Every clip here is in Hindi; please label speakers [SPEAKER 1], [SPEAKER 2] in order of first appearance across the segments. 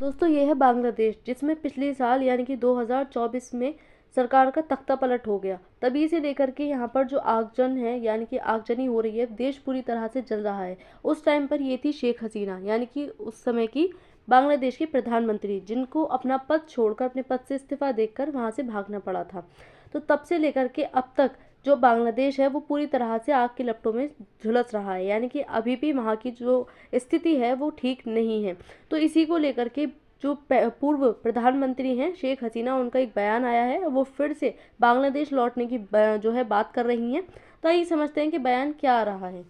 [SPEAKER 1] दोस्तों ये है बांग्लादेश, जिसमें पिछले साल यानी कि 2024 में सरकार का तख्ता पलट हो गया। तभी से लेकर के यहाँ पर जो आगजन है यानी कि आगजनी हो रही है, देश पूरी तरह से जल रहा है। उस टाइम पर ये थी शेख हसीना, यानी कि उस समय की बांग्लादेश की प्रधानमंत्री, जिनको अपना पद छोड़कर, अपने पद से इस्तीफा देकर वहां से भागना पड़ा था। तो तब से लेकर के अब तक जो बांग्लादेश है वो पूरी तरह से आग की लपटों में झुलस रहा है, यानी कि अभी भी वहाँ की जो स्थिति है वो ठीक नहीं है। तो इसी को लेकर के जो पूर्व प्रधानमंत्री हैं शेख हसीना, उनका एक बयान आया है, वो फिर से बांग्लादेश लौटने की जो है बात कर रही हैं। तो आइए समझते हैं कि बयान क्या आ रहा है।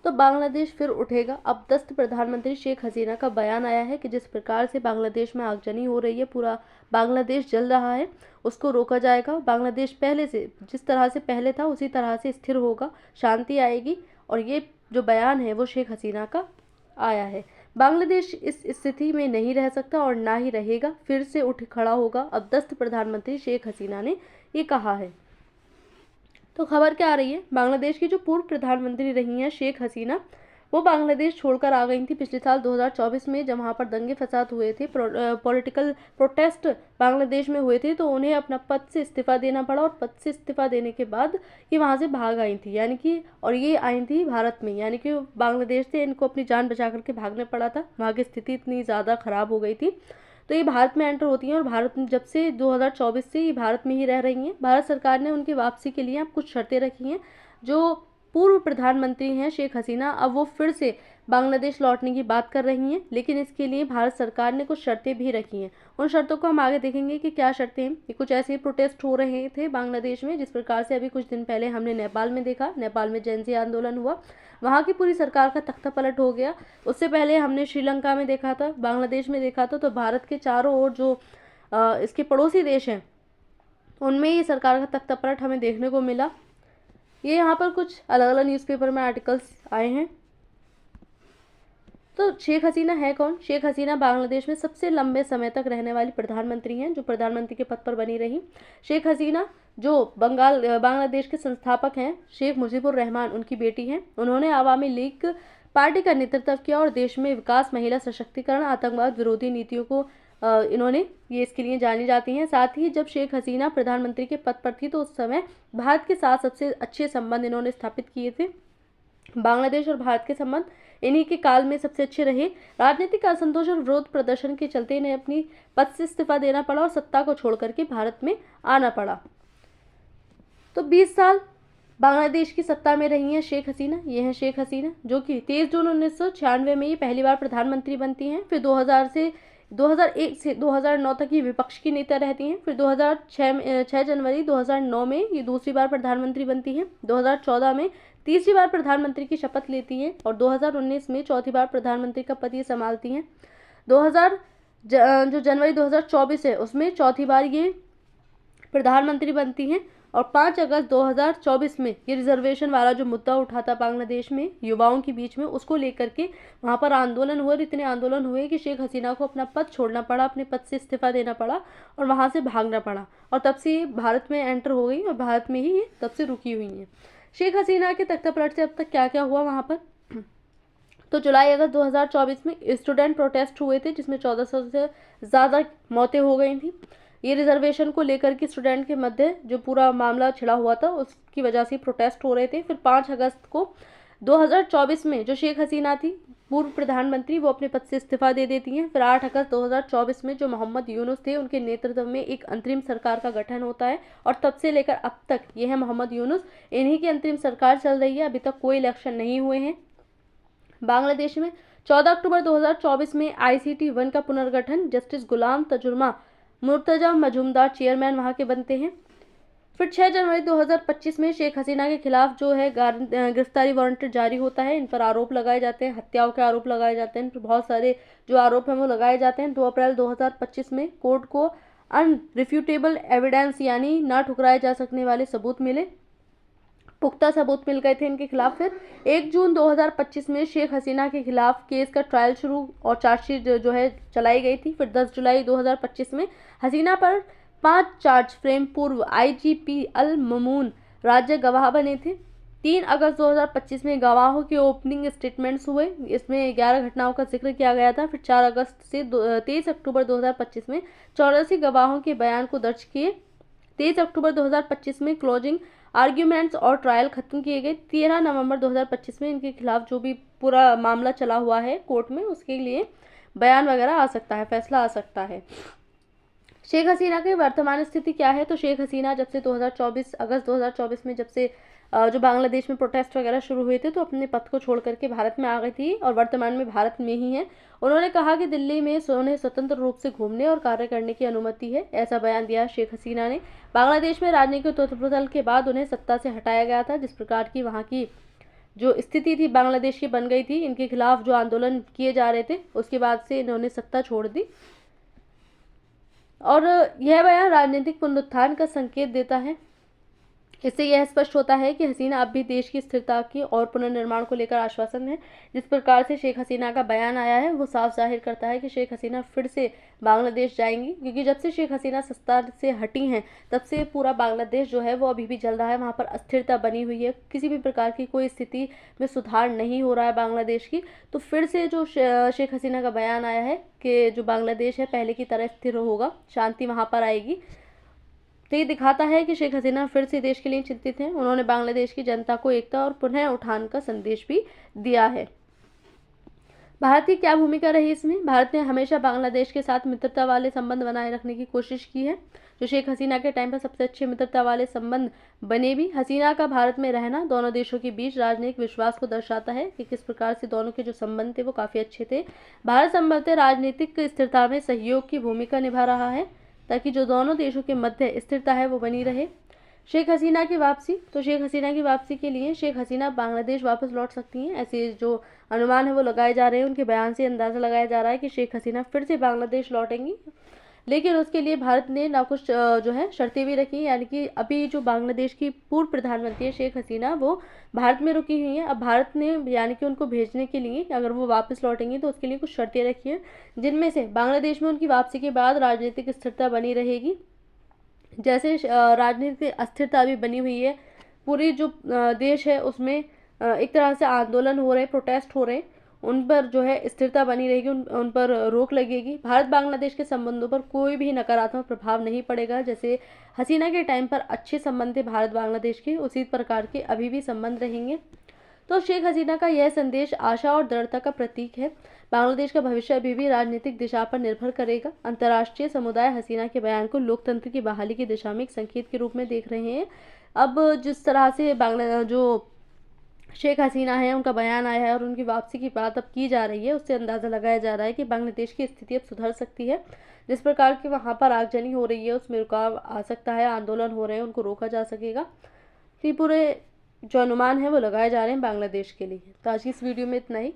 [SPEAKER 1] तो बांग्लादेश फिर उठेगा। अब दस्त प्रधानमंत्री शेख हसीना का बयान आया है कि जिस प्रकार से बांग्लादेश में आगजनी हो रही है, पूरा बांग्लादेश जल रहा है, उसको रोका जाएगा। बांग्लादेश पहले से जिस तरह से पहले था उसी तरह से स्थिर होगा, शांति आएगी। और ये जो बयान है वो शेख हसीना का आया है। बांग्लादेश इस स्थिति में नहीं रह सकता और ना ही रहेगा, फिर से उठ खड़ा होगा। अब दस्त प्रधानमंत्री शेख हसीना ने ये कहा है। तो खबर क्या आ रही है, बांग्लादेश की जो पूर्व प्रधानमंत्री रही हैं शेख हसीना, वो बांग्लादेश छोड़कर आ गई थी पिछले साल 2024 में, जब वहाँ पर दंगे फसाद हुए थे, पॉलिटिकल प्रोटेस्ट बांग्लादेश में हुए थे। तो उन्हें अपना पद से इस्तीफा देना पड़ा और पद से इस्तीफा देने के बाद ये वहाँ से भाग आई थी, यानी कि और ये आई थी भारत में, यानी कि बांग्लादेश से इनको अपनी जान बचा करके भागने पड़ा था। वहाँ की स्थिति इतनी ज़्यादा खराब हो गई थी। तो ये भारत में एंटर होती हैं और भारत में जब से 2024 से ये भारत में ही रह रही हैं। भारत सरकार ने उनकी वापसी के लिए अब कुछ शर्तें रखी हैं। जो पूर्व प्रधानमंत्री हैं शेख हसीना, अब वो फिर से बांग्लादेश लौटने की बात कर रही हैं, लेकिन इसके लिए भारत सरकार ने कुछ शर्तें भी रखी हैं। उन शर्तों को हम आगे देखेंगे कि क्या शर्तें हैं। ये कुछ ऐसे प्रोटेस्ट हो रहे थे बांग्लादेश में, जिस प्रकार से अभी कुछ दिन पहले हमने नेपाल में देखा। नेपाल में जेन ज़ी आंदोलन हुआ, वहाँ की पूरी सरकार का तख्ता पलट हो गया। उससे पहले हमने श्रीलंका में देखा था, बांग्लादेश में देखा था। तो भारत के चारों ओर जो इसके पड़ोसी देश हैं, उनमें ये सरकार का तख्ता पलट हमें देखने को मिला। ये यहाँ पर कुछ अलग अलग न्यूज़पेपर में आर्टिकल्स आए हैं। तो शेख हसीना है कौन? शेख हसीना बांग्लादेश में सबसे लंबे समय तक रहने वाली प्रधानमंत्री हैं, जो प्रधानमंत्री के पद पर बनी रही। शेख हसीना जो बांग्लादेश के संस्थापक हैं शेख मुजीबुर रहमान, उनकी बेटी हैं। उन्होंने आवामी लीग पार्टी का नेतृत्व किया और देश में विकास, महिला सशक्तिकरण, आतंकवाद विरोधी नीतियों को इन्होंने ये इसके लिए जानी जाती हैं। साथ ही जब शेख हसीना प्रधानमंत्री के पद पर थी तो उस समय भारत के साथ सबसे अच्छे संबंध इन्होंने स्थापित किए थे। बांग्लादेश और भारत के संबंध इन्हीं के काल में सबसे अच्छे रहे। राजनीतिक असंतोष और विरोध प्रदर्शन के चलते इन्हें अपनी पद से इस्तीफा देना पड़ा और सत्ता को छोड़ करके भारत में आना पड़ा। तो 20 साल बांग्लादेश की सत्ता में रही हैं शेख हसीना। ये हैं शेख हसीना, जो कि 23 जून 1996 में ये पहली बार प्रधानमंत्री बनती हैं। फिर 2001 से 2009 तक ये विपक्ष की नेता रहती हैं। फिर 6 जनवरी 2009 में ये दूसरी बार प्रधानमंत्री बनती हैं। 2014 में तीसरी बार प्रधानमंत्री की शपथ लेती हैं और 2019 में चौथी बार प्रधानमंत्री का पद ये संभालती हैं। 2000 जो जनवरी 2024 है उसमें चौथी बार ये प्रधानमंत्री बनती हैं। और 5 अगस्त 2024 में ये रिजर्वेशन वाला जो मुद्दा उठा था बांग्लादेश में युवाओं के बीच में, उसको लेकर के वहाँ पर आंदोलन हुए। इतने आंदोलन हुए कि शेख हसीना को अपना पद छोड़ना पड़ा, अपने पद से इस्तीफा देना पड़ा और वहाँ से भागना पड़ा। और तब से ये भारत में एंटर हो गई और भारत में ही ये तब से रुकी हुई हैं। शेख हसीना के तख्ता पलट से अब तक क्या क्या हुआ वहाँ पर, तो जुलाई अगस्त 2024 में स्टूडेंट प्रोटेस्ट हुए थे, जिसमें 1400 से ज़्यादा मौतें हो गई थी। ये रिजर्वेशन को लेकर के स्टूडेंट के मध्य जो पूरा मामला छिड़ा हुआ था, उसकी वजह से प्रोटेस्ट हो रहे थे। फिर 5 अगस्त को 2024 में जो शेख हसीना थी पूर्व प्रधानमंत्री, वो अपने पद से इस्तीफा दे देती हैं। फिर 8 अगस्त 2024 में जो मोहम्मद यूनुस थे, उनके नेतृत्व में एक अंतरिम सरकार का गठन होता है और तब से लेकर अब तक ये है मोहम्मद यूनुस, इन्हीं की अंतरिम सरकार चल रही है। अभी तक कोई इलेक्शन नहीं हुए हैं बांग्लादेश में। 14 अक्टूबर 2024 में ICT 1 का पुनर्गठन, जस्टिस गुलाम तजुर्मा मुर्तजा मजूमदार चेयरमैन वहाँ के बनते हैं। फिर 6 जनवरी 2025 में शेख हसीना के खिलाफ जो है गिरफ्तारी वारंट जारी होता है। इन पर आरोप लगाए जाते हैं, हत्याओं के आरोप लगाए जाते हैं, इन पर बहुत सारे जो आरोप हैं वो लगाए जाते हैं। 2 अप्रैल 2025 में कोर्ट को अनरिफ्यूटेबल एविडेंस यानी ना ठुकराए जा सकने वाले सबूत मिले, पुख्ता सबूत मिल गए थे इनके खिलाफ। फिर 1 जून 2025 में शेख हसीना के खिलाफ केस का ट्रायल शुरू और चार्जशीट जो है चलाई गई थी। फिर 10 जुलाई 2025 में हसीना पर 5 चार्ज फ्रेम पूर्व आईजीपी अल ममून राज्य गवाह बने थे। 3 अगस्त 2025 में गवाहों के ओपनिंग स्टेटमेंट्स हुए। इसमें 11 घटनाओं का जिक्र किया गया था। फिर 4 अगस्त से 23 अक्टूबर 2025 में 84 गवाहों के बयान को दर्ज किए। 23 अक्टूबर 2025 में क्लोजिंग आर्ग्यूमेंट्स और ट्रायल खत्म किए गए। 13 नवंबर 2025 में इनके खिलाफ जो भी पूरा मामला चला हुआ है कोर्ट में, उसके लिए बयान वगैरह आ सकता है, फैसला आ सकता है। शेख हसीना की वर्तमान स्थिति क्या है? तो शेख हसीना जब से 2024 अगस्त 2024 में जब से जो बांग्लादेश में प्रोटेस्ट वगैरह शुरू हुए थे, तो अपने पद को छोड़ करके भारत में आ गई थी और वर्तमान में भारत में ही है। उन्होंने कहा कि दिल्ली में उन्हें स्वतंत्र रूप से घूमने और कार्य करने की अनुमति है, ऐसा बयान दिया शेख हसीना ने। बांग्लादेश में राजनीतिक उथल-पुथल के बाद उन्हें सत्ता से हटाया गया था। जिस प्रकार की वहाँ की जो स्थिति थी बांग्लादेश की बन गई थी, इनके खिलाफ जो आंदोलन किए जा रहे थे, उसके बाद से इन्होंने सत्ता छोड़ दी। और यह बयान राजनीतिक पुनरुत्थान का संकेत देता है। इससे यह स्पष्ट होता है कि हसीना अब भी देश की स्थिरता की और पुनर्निर्माण को लेकर आश्वासन है। जिस प्रकार से शेख हसीना का बयान आया है, वो साफ जाहिर करता है कि शेख हसीना फिर से बांग्लादेश जाएंगी, क्योंकि जब से शेख हसीना सत्ता से हटी हैं, तब से पूरा बांग्लादेश जो है वो अभी भी जल रहा है। वहाँ पर अस्थिरता बनी हुई है, किसी भी प्रकार की कोई स्थिति में सुधार नहीं हो रहा है बांग्लादेश की। तो फिर से जो शेख हसीना का बयान आया है कि जो बांग्लादेश है पहले की तरह स्थिर होगा, शांति वहाँ पर आएगी, तो ये दिखाता है कि शेख हसीना फिर से देश के लिए चिंतित हैं। उन्होंने बांग्लादेश की जनता को एकता और पुनः उठान का संदेश भी दिया है। भारत की क्या भूमिका रही इसमें? भारत ने हमेशा बांग्लादेश के साथ मित्रता वाले संबंध बनाए रखने की कोशिश की है, जो शेख हसीना के टाइम पर सबसे अच्छे मित्रता वाले संबंध बने भी। हसीना का भारत में रहना दोनों देशों के बीच राजनयिक विश्वास को दर्शाता है कि किस प्रकार से दोनों के जो संबंध थे वो काफ़ी अच्छे थे। भारत संभवतः राजनीतिक स्थिरता में सहयोग की भूमिका निभा रहा है, ताकि जो दोनों देशों के मध्य स्थिरता है वो बनी रहे। शेख हसीना की वापसी, तो शेख हसीना की वापसी के लिए शेख हसीना बांग्लादेश वापस लौट सकती हैं, ऐसे जो अनुमान है वो लगाए जा रहे हैं। उनके बयान से अंदाज़ा लगाया जा रहा है कि शेख हसीना फिर से बांग्लादेश लौटेंगी, लेकिन उसके लिए भारत ने ना कुछ जो है शर्तें भी रखी। यानी कि अभी जो बांग्लादेश की पूर्व प्रधानमंत्री है शेख हसीना, वो भारत में रुकी हुई हैं। अब भारत ने यानी कि उनको भेजने के लिए, अगर वो वापस लौटेंगी तो उसके लिए कुछ शर्तें रखी हैं, जिनमें से बांग्लादेश में उनकी वापसी के बाद राजनीतिक स्थिरता बनी रहेगी। जैसे राजनीतिक अस्थिरता अभी बनी हुई है, पूरी जो देश है उसमें एक तरह से आंदोलन हो रहे हैं, प्रोटेस्ट हो रहे हैं, उन पर जो है स्थिरता बनी रहेगी, उन पर रोक लगेगी। भारत बांग्लादेश के संबंधों पर कोई भी नकारात्मक प्रभाव नहीं पड़ेगा। जैसे हसीना के टाइम पर अच्छे संबंध थे भारत बांग्लादेश के, उसी प्रकार के अभी भी संबंध रहेंगे। तो शेख हसीना का यह संदेश आशा और दृढ़ता का प्रतीक है। बांग्लादेश का भविष्य अभी भी राजनीतिक दिशा पर निर्भर करेगा। अंतर्राष्ट्रीय समुदाय हसीना के बयान को लोकतंत्र की बहाली की दिशा में एक संकेत के रूप में देख रहे हैं। अब जिस तरह से जो शेख हसीना है उनका बयान आया है और उनकी वापसी की बात अब की जा रही है, उससे अंदाज़ा लगाया जा रहा है कि बांग्लादेश की स्थिति अब सुधर सकती है। जिस प्रकार की वहाँ पर आगजनी हो रही है उसमें रुकाव आ सकता है, आंदोलन हो रहे हैं उनको रोका जा सकेगा। ये पूरे जो अनुमान है वो लगाए जा रहे हैं बांग्लादेश के लिए। तो आज की इस वीडियो में इतना ही।